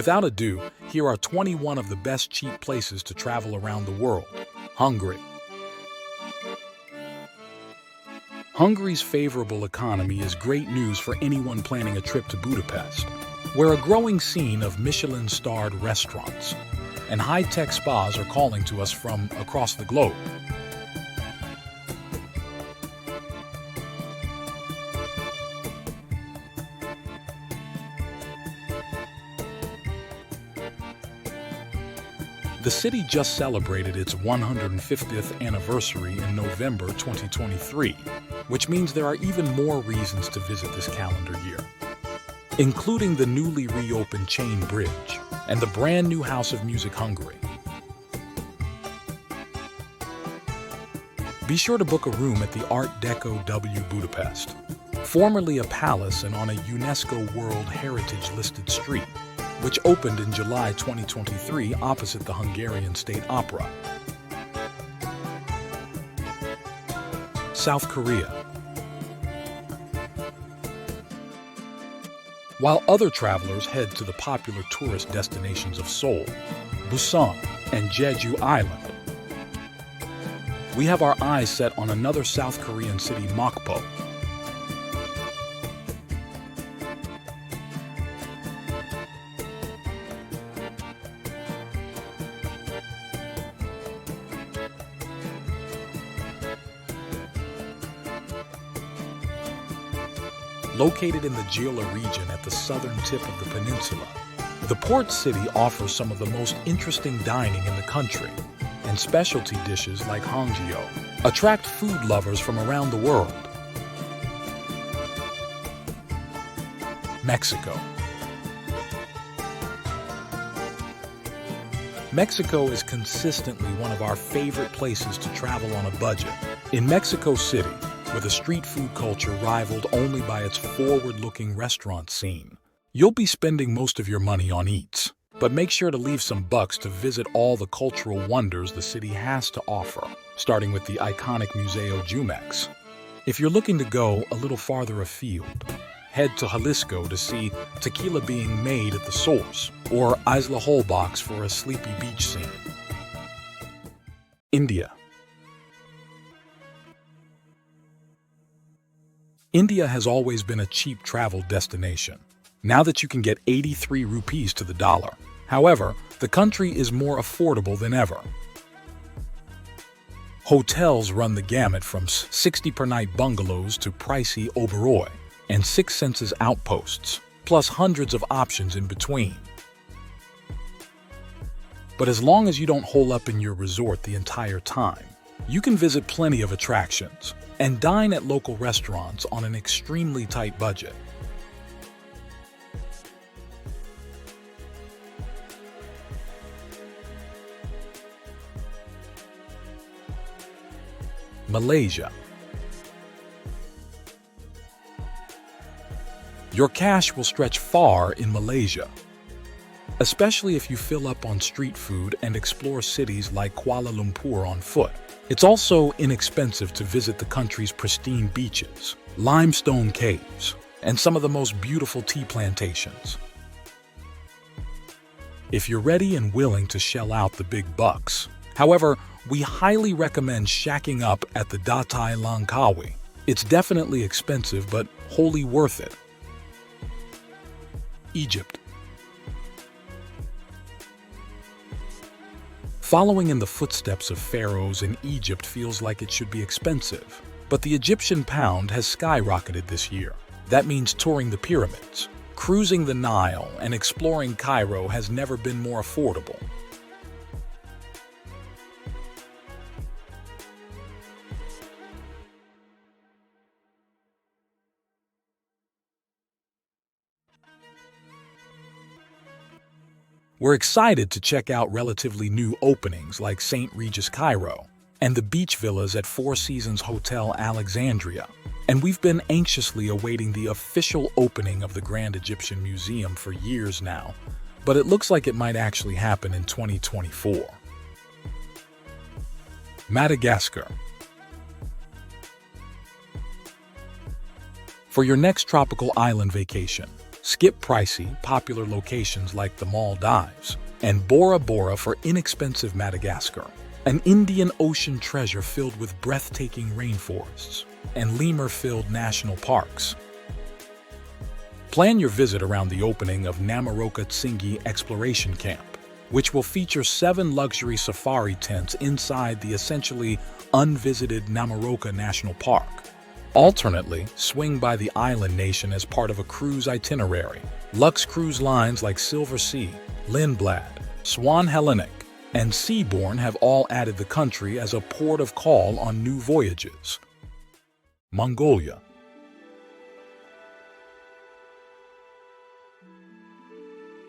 Without ado, here are 21 of the best cheap places to travel around the world. Hungary. Hungary's favorable economy is great news for anyone planning a trip to Budapest, where a growing scene of Michelin-starred restaurants and high-tech spas are calling to us from across the globe. The city just celebrated its 150th anniversary in November 2023, which means there are even more reasons to visit this calendar year, including the newly reopened Chain Bridge and the brand new House of Music Hungary. Be sure to book a room at the Art Deco W Budapest, formerly a palace and on a UNESCO World Heritage listed street, which opened in July 2023 opposite the Hungarian State Opera. South Korea. While other travelers head to the popular tourist destinations of Seoul, Busan, and Jeju Island, we have our eyes set on another South Korean city, Mokpo. Located in the Jeolla region at the southern tip of the peninsula, the port city offers some of the most interesting dining in the country, and specialty dishes like hangjeo attract food lovers from around the world. Mexico. Mexico is consistently one of our favorite places to travel on a budget. In Mexico City, with a street food culture rivaled only by its forward-looking restaurant scene, you'll be spending most of your money on eats. But make sure to leave some bucks to visit all the cultural wonders the city has to offer, starting with the iconic Museo Jumex. If you're looking to go a little farther afield, head to Jalisco to see tequila being made at the source, or Isla Holbox for a sleepy beach scene. India. India has always been a cheap travel destination, now that you can get 83 rupees to the dollar. However, the country is more affordable than ever. Hotels run the gamut from 60 per night bungalows to pricey Oberoi and Six Senses outposts, plus hundreds of options in between. But as long as you don't hole up in your resort the entire time, you can visit plenty of attractions and dine at local restaurants on an extremely tight budget. Malaysia. Your cash will stretch far in Malaysia, especially if you fill up on street food and explore cities like Kuala Lumpur on foot. It's also inexpensive to visit the country's pristine beaches, limestone caves, and some of the most beautiful tea plantations. If you're ready and willing to shell out the big bucks, however, we highly recommend shacking up at the Datai Langkawi. It's definitely expensive, but wholly worth it. Egypt. Following in the footsteps of pharaohs in Egypt feels like it should be expensive, but the Egyptian pound has skyrocketed this year. That means touring the pyramids, cruising the Nile, and exploring Cairo has never been more affordable. We're excited to check out relatively new openings like St. Regis Cairo and the beach villas at Four Seasons Hotel Alexandria. And we've been anxiously awaiting the official opening of the Grand Egyptian Museum for years now, but it looks like it might actually happen in 2024. Madagascar. For your next tropical island vacation, Skip pricey, popular locations like the Maldives, and Bora Bora for inexpensive Madagascar, an Indian Ocean treasure filled with breathtaking rainforests, and lemur-filled national parks. Plan your visit around the opening of Namaroka Tsingy Exploration Camp, which will feature 7 luxury safari tents inside the essentially unvisited Namaroka National Park. Alternately, swing by the island nation as part of a cruise itinerary. Luxe cruise lines like Silver Sea, Lindblad, Swan Hellenic, and Seabourn have all added the country as a port of call on new voyages. Mongolia.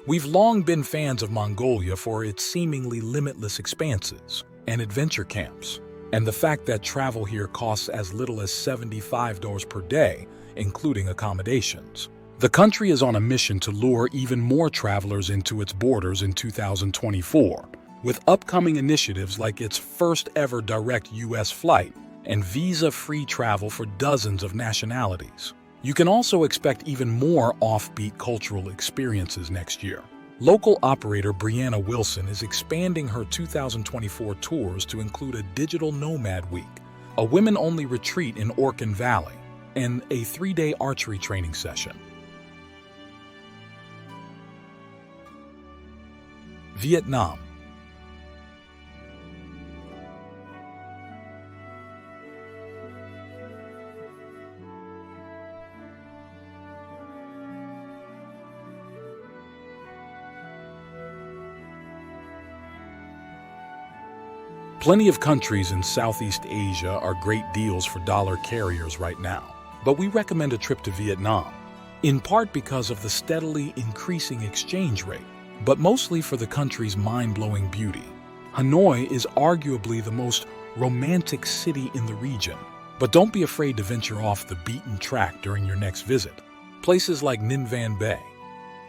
We've long been fans of Mongolia for its seemingly limitless expanses and adventure camps, and the fact that travel here costs as little as $75 per day, including accommodations. The country is on a mission to lure even more travelers into its borders in 2024, with upcoming initiatives like its first-ever direct U.S. flight and visa-free travel for dozens of nationalities. You can also expect even more offbeat cultural experiences next year. Local operator Brianna Wilson is expanding her 2024 tours to include a digital nomad week, a women-only retreat in Orcan Valley, and a 3-day archery training session. Vietnam. Plenty of countries in Southeast Asia are great deals for dollar carriers right now, but we recommend a trip to Vietnam, in part because of the steadily increasing exchange rate, but mostly for the country's mind-blowing beauty. Hanoi is arguably the most romantic city in the region, but don't be afraid to venture off the beaten track during your next visit. Places like Ninh Van Bay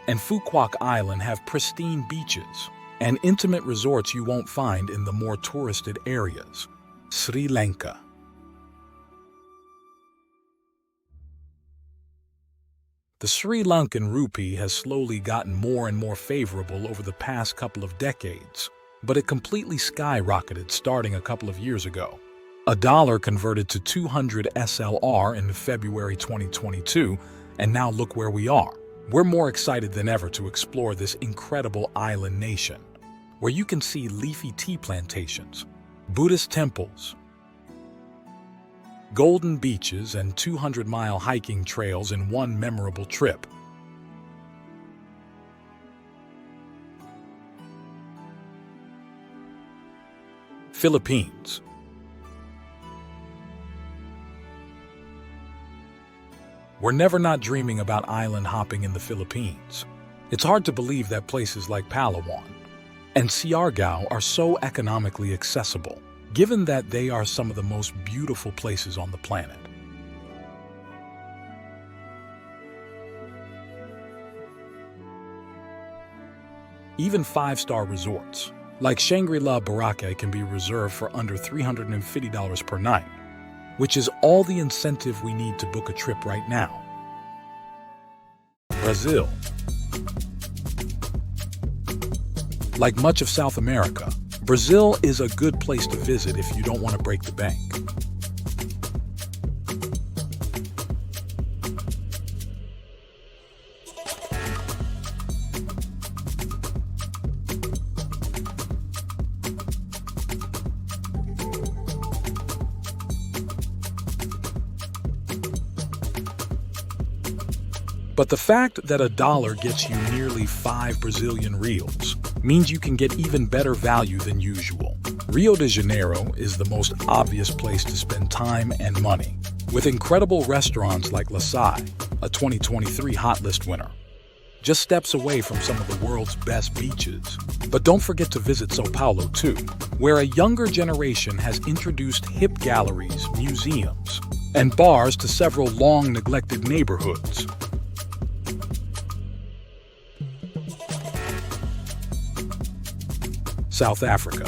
and Phu Quoc Island have pristine beaches and intimate resorts you won't find in the more touristed areas. Sri Lanka. The Sri Lankan rupee has slowly gotten more and more favorable over the past couple of decades, but it completely skyrocketed starting a couple of years ago. A dollar converted to 200 SLR in February 2022, and now look where we are. We're more excited than ever to explore this incredible island nation, where you can see leafy tea plantations, Buddhist temples, golden beaches, and 200-mile hiking trails in one memorable trip. Philippines. We're never not dreaming about island hopping in the Philippines. It's hard to believe that places like Palawan and Siargao are so economically accessible, given that they are some of the most beautiful places on the planet. Even 5-star resorts, like Shangri-La Boracay, can be reserved for under $350 per night, which is all the incentive we need to book a trip right now. Brazil. Like much of South America, Brazil is a good place to visit if you don't want to break the bank. But the fact that a dollar gets you nearly 5 Brazilian reals means you can get even better value than usual. Rio de Janeiro is the most obvious place to spend time and money, with incredible restaurants like La Sai, a 2023 Hot List winner, just steps away from some of the world's best beaches. But don't forget to visit Sao Paulo too, where a younger generation has introduced hip galleries, museums, and bars to several long-neglected neighborhoods. South Africa.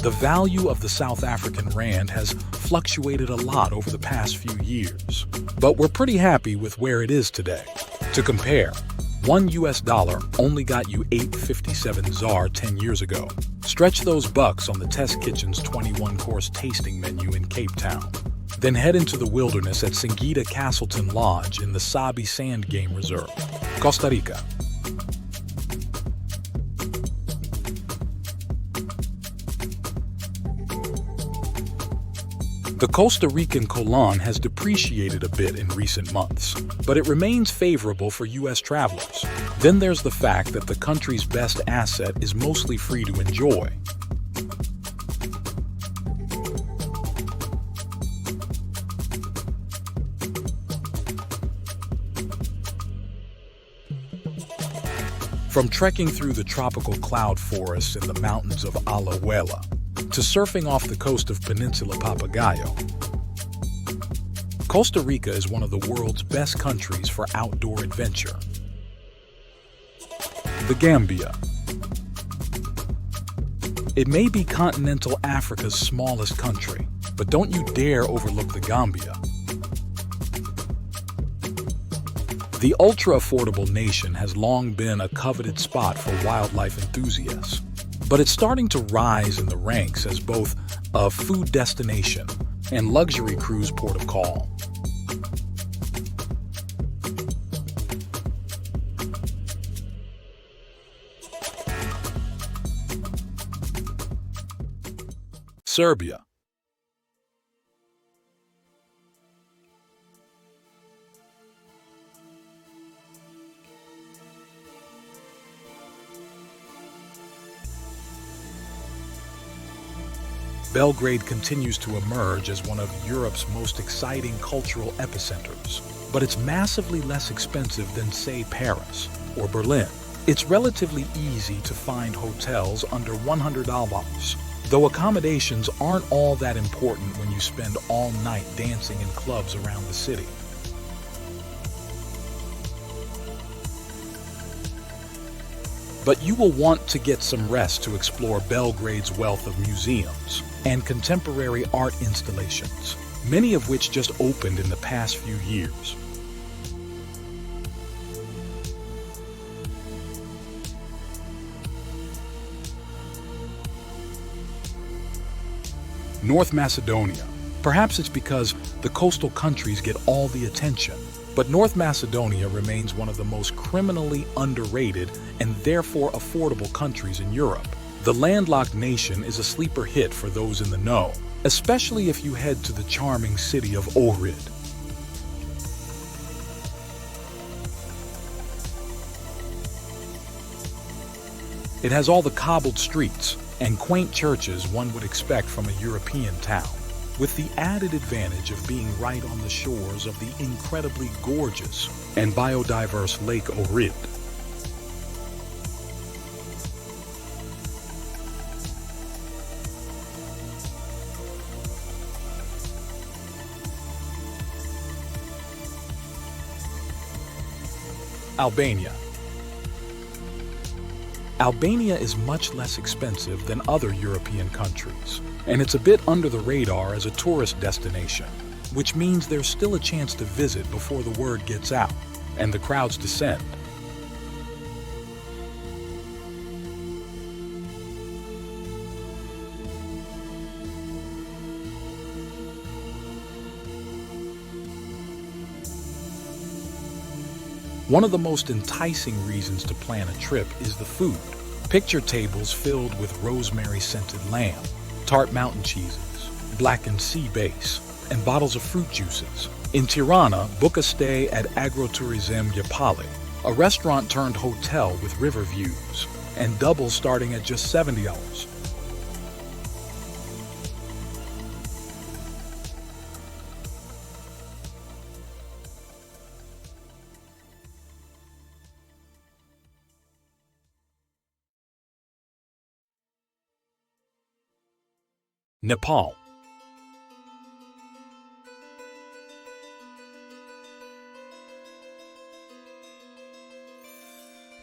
The value of the South African rand has fluctuated a lot over the past few years, but we're pretty happy with where it is today. To compare, $1 only got you 8.57 ZAR 10 years ago. Stretch those bucks on the Test Kitchen's 21-course tasting menu in Cape Town. Then head into the wilderness at Singida Castleton Lodge in the Sabi Sand Game Reserve, Costa Rica. The Costa Rican colon has depreciated a bit in recent months, but it remains favorable for U.S. travelers. Then there's the fact that the country's best asset is mostly free to enjoy. From trekking through the tropical cloud forests in the mountains of Alajuela, to surfing off the coast of Peninsula Papagayo, Costa Rica is one of the world's best countries for outdoor adventure. The Gambia. It may be continental Africa's smallest country, but don't you dare overlook the Gambia. The ultra-affordable nation has long been a coveted spot for wildlife enthusiasts, but it's starting to rise in the ranks as both a food destination and luxury cruise port of call. Serbia. Belgrade continues to emerge as one of Europe's most exciting cultural epicenters, but it's massively less expensive than, say, Paris or Berlin. It's relatively easy to find hotels under $100, though accommodations aren't all that important when you spend all night dancing in clubs around the city. But you will want to get some rest to explore Belgrade's wealth of museums and contemporary art installations, many of which just opened in the past few years. North Macedonia. Perhaps it's because the coastal countries get all the attention, but North Macedonia remains one of the most criminally underrated and therefore affordable countries in Europe. The landlocked nation is a sleeper hit for those in the know, especially if you head to the charming city of Ohrid. It has all the cobbled streets and quaint churches one would expect from a European town, with the added advantage of being right on the shores of the incredibly gorgeous and biodiverse Lake Ohrid. Albania. Albania is much less expensive than other European countries, and it's a bit under the radar as a tourist destination, which means there's still a chance to visit before the word gets out and the crowds descend. One of the most enticing reasons to plan a trip is the food. Picture tables filled with rosemary-scented lamb, tart mountain cheeses, blackened sea bass, and bottles of fruit juices. In Tirana, book a stay at Agrotourism Yapali, a restaurant turned hotel with river views, and doubles starting at just $70. Nepal.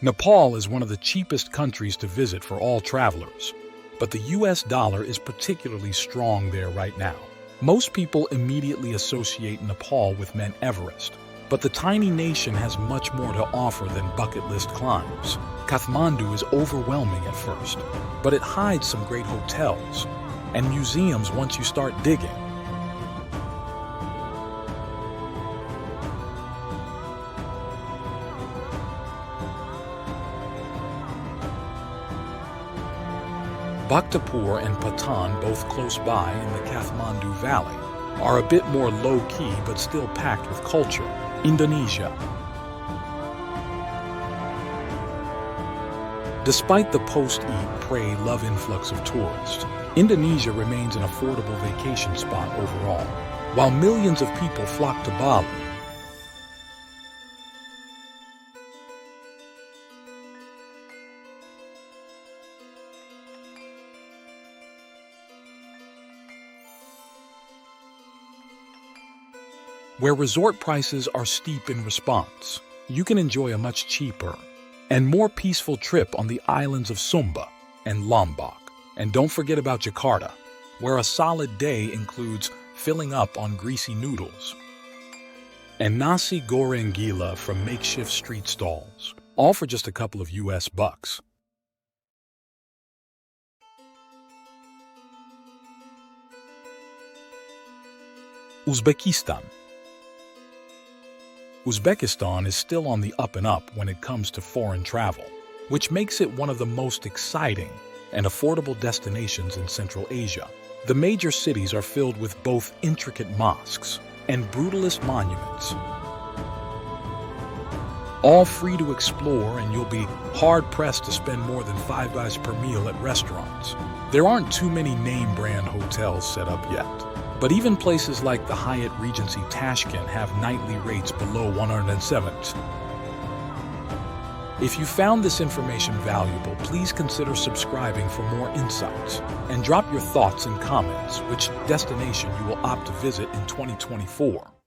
Nepal is one of the cheapest countries to visit for all travelers, but the US dollar is particularly strong there right now. Most people immediately associate Nepal with Mount Everest, but the tiny nation has much more to offer than bucket list climbs. Kathmandu is overwhelming at first, but it hides some great hotels and museums once you start digging. Bhaktapur and Patan, both close by in the Kathmandu Valley, are a bit more low-key but still packed with culture. Indonesia. Despite the post-eat, pray, love influx of tourists, Indonesia remains an affordable vacation spot overall, while millions of people flock to Bali. Where resort prices are steep in response, you can enjoy a much cheaper and more peaceful trip on the islands of Sumba and Lombok. And don't forget about Jakarta, where a solid day includes filling up on greasy noodles and nasi goreng gila from makeshift street stalls, all for just a couple of US bucks. Uzbekistan. Uzbekistan is still on the up and up when it comes to foreign travel, which makes it one of the most exciting and affordable destinations in Central Asia. The major cities are filled with both intricate mosques and brutalist monuments, all free to explore, and you'll be hard-pressed to spend more than $5 per meal at restaurants. There aren't too many name-brand hotels set up yet, but even places like the Hyatt Regency Tashkent have nightly rates below 107th. If you found this information valuable, please consider subscribing for more insights, and drop your thoughts and comments which destination you will opt to visit in 2024.